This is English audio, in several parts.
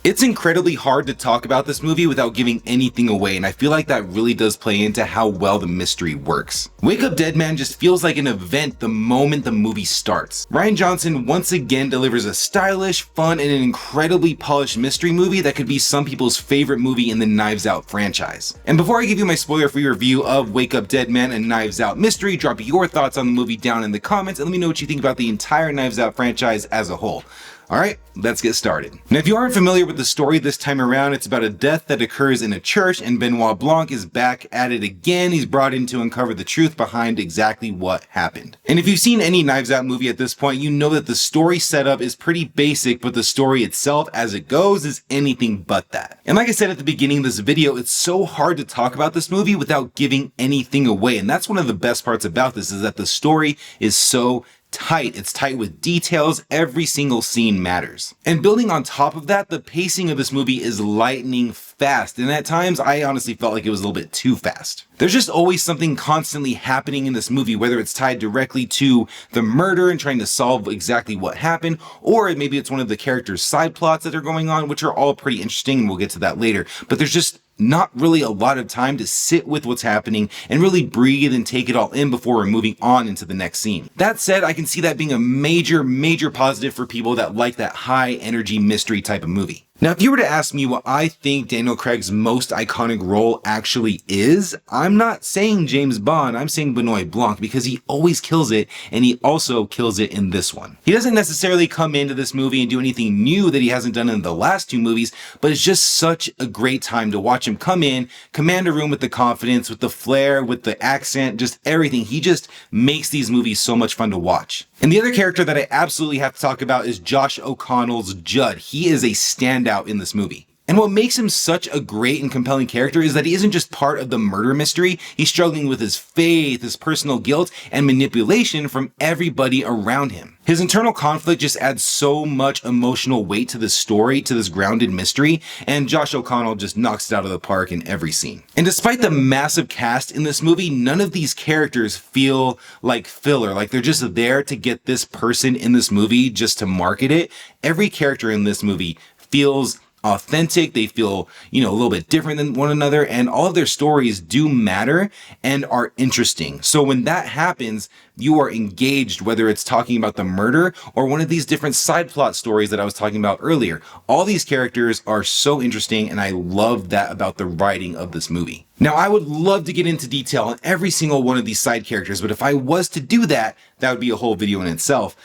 It's incredibly hard to talk about this movie without giving anything away, and I feel like that really does play into how well the mystery works. Wake Up Dead Man just feels like an event the moment the movie starts. Rian Johnson once again delivers a stylish, fun, and an incredibly polished mystery movie that could be some people's favorite movie in the Knives Out franchise. And before I give you my spoiler-free review of Wake Up Dead Man and Knives Out Mystery, drop your thoughts on the movie down in the comments and let me know what you think about the entire Knives Out franchise as a whole. Alright, let's get started. Now, if you aren't familiar with the story this time around, it's about a death that occurs in a church, and Benoit Blanc is back at it again. He's brought in to uncover the truth behind exactly what happened. And if you've seen any Knives Out movie at this point, you know that the story setup is pretty basic, but the story itself as it goes is anything but that. And like I said at the beginning of this video, it's so hard to talk about this movie without giving anything away. And that's one of the best parts about this, is that the story is so tight. It's tight with details. Every single scene matters. And building on top of that, the pacing of this movie is lightning fast. And at times, I honestly felt like it was a little bit too fast. There's just always something constantly happening in this movie, whether it's tied directly to the murder and trying to solve exactly what happened, or maybe it's one of the characters' side plots that are going on, which are all pretty interesting, and we'll get to that later. But there's just not really a lot of time to sit with what's happening and really breathe and take it all in before we're moving on into the next scene. That said, I can see that being a major positive for people that like that high energy mystery type of movie. Now, if you were to ask me what I think Daniel Craig's most iconic role actually is, I'm not saying James Bond, I'm saying Benoit Blanc, because he always kills it, and he also kills it in this one. He doesn't necessarily come into this movie and do anything new that he hasn't done in the last two movies, but it's just such a great time to watch him come in, command a room with the confidence, with the flair, with the accent, just everything. He just makes these movies so much fun to watch. And the other character that I absolutely have to talk about is Josh O'Connell's Judd. He is a standout in this movie. And what makes him such a great and compelling character is that he isn't just part of the murder mystery. He's struggling with his faith, his personal guilt, and manipulation from everybody around him. His internal conflict just adds so much emotional weight to this story, to this grounded mystery, and Josh O'Connell just knocks it out of the park in every scene. And despite the massive cast in this movie, none of these characters feel like filler, like they're just there to get this person in this movie just to market it. Every character in this movie feels authentic, they feel, a little bit different than one another, and all of their stories do matter and are interesting. So when that happens, you are engaged, whether it's talking about the murder or one of these different side plot stories that I was talking about earlier. All these characters are so interesting, and I love that about the writing of this movie. Now, I would love to get into detail on every single one of these side characters, but if I was to do that, that would be a whole video in itself.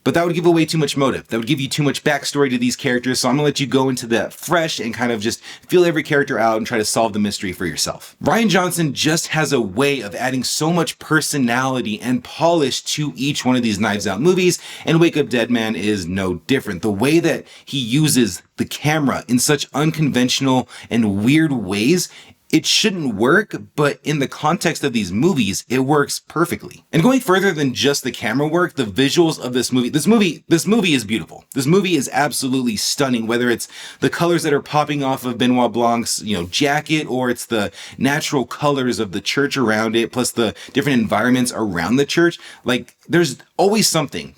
But that would give away too much motive. That would give you too much backstory to these characters, so I'm gonna let you go into that fresh and kind of just feel every character out and try to solve the mystery for yourself. Rian Johnson just has a way of adding so much personality and polish to each one of these Knives Out movies, and Wake Up Dead Man is no different. The way that he uses the camera in such unconventional and weird ways, it shouldn't work, but in the context of these movies, it works perfectly. And going further than just the camera work, the visuals of this movie is beautiful. This movie is absolutely stunning, whether it's the colors that are popping off of Benoit Blanc's, jacket, or it's the natural colors of the church around it, plus the different environments around the church. Like, there's always something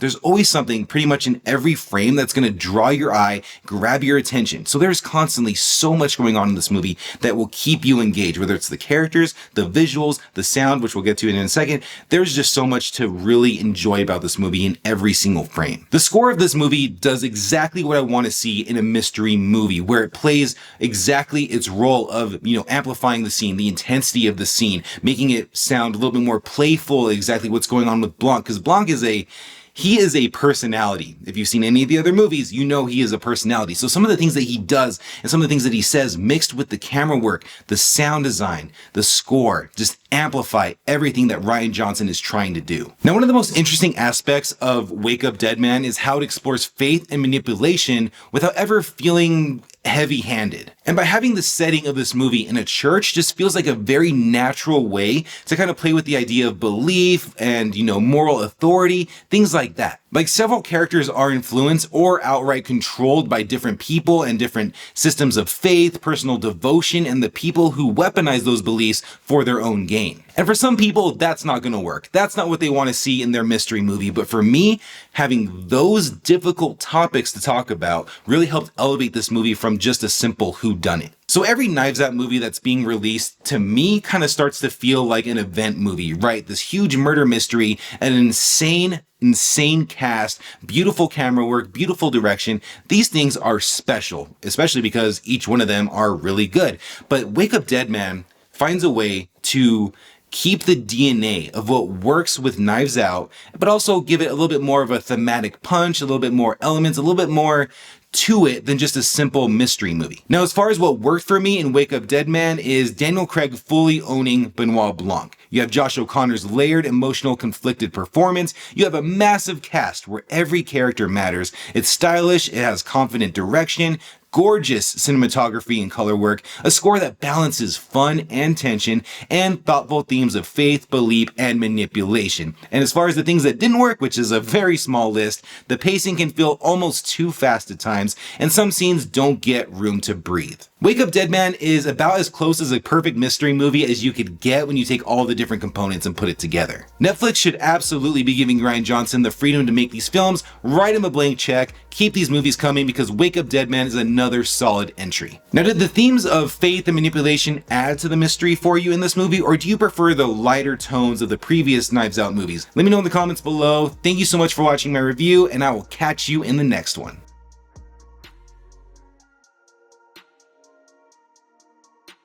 pretty much in every frame that's going to draw your eye, grab your attention. So there's constantly so much going on in this movie that will keep you engaged, whether it's the characters, the visuals, the sound, which we'll get to in a second. There's just so much to really enjoy about this movie in every single frame. The score of this movie does exactly what I want to see in a mystery movie, where it plays exactly its role of, amplifying the scene, the intensity of the scene, making it sound a little bit more playful, exactly what's going on with Blanc, because Blanc is a personality. If you've seen any of the other movies, you know he is a personality. So some of the things that he does and some of the things that he says mixed with the camera work, the sound design, the score, just amplify everything that Rian Johnson is trying to do. Now, one of the most interesting aspects of Wake Up Dead Man is how it explores faith and manipulation without ever feeling heavy-handed. And by having the setting of this movie in a church just feels like a very natural way to kind of play with the idea of belief and, moral authority, things like that. Like several characters are influenced or outright controlled by different people and different systems of faith, personal devotion, and the people who weaponize those beliefs for their own gain. And for some people, that's not going to work. That's not what they want to see in their mystery movie. But for me, having those difficult topics to talk about really helped elevate this movie from just a simple whodunit. So every Knives Out movie that's being released, to me, kind of starts to feel like an event movie, right? This huge murder mystery, an insane cast, beautiful camera work, beautiful direction. These things are special, especially because each one of them are really good. But Wake Up Dead Man finds a way to keep the DNA of what works with Knives Out, but also give it a little bit more of a thematic punch, a little bit more elements, a little bit more to it than just a simple mystery movie. Now, as far as what worked for me in Wake Up Dead Man is Daniel Craig fully owning Benoit Blanc. You have Josh O'Connor's layered, emotional, conflicted performance. You have a massive cast where every character matters. It's stylish, it has confident direction, gorgeous cinematography and color work, a score that balances fun and tension, and thoughtful themes of faith, belief, and manipulation. And as far as the things that didn't work, which is a very small list, the pacing can feel almost too fast at times, and some scenes don't get room to breathe. Wake Up Dead Man is about as close as a perfect mystery movie as you could get when you take all the different components and put it together. Netflix should absolutely be giving Rian Johnson the freedom to make these films, write him a blank check, keep these movies coming because Wake Up Dead Man is another solid entry. Now, did the themes of faith and manipulation add to the mystery for you in this movie, or do you prefer the lighter tones of the previous Knives Out movies? Let me know in the comments below. Thank you so much for watching my review, and I will catch you in the next one.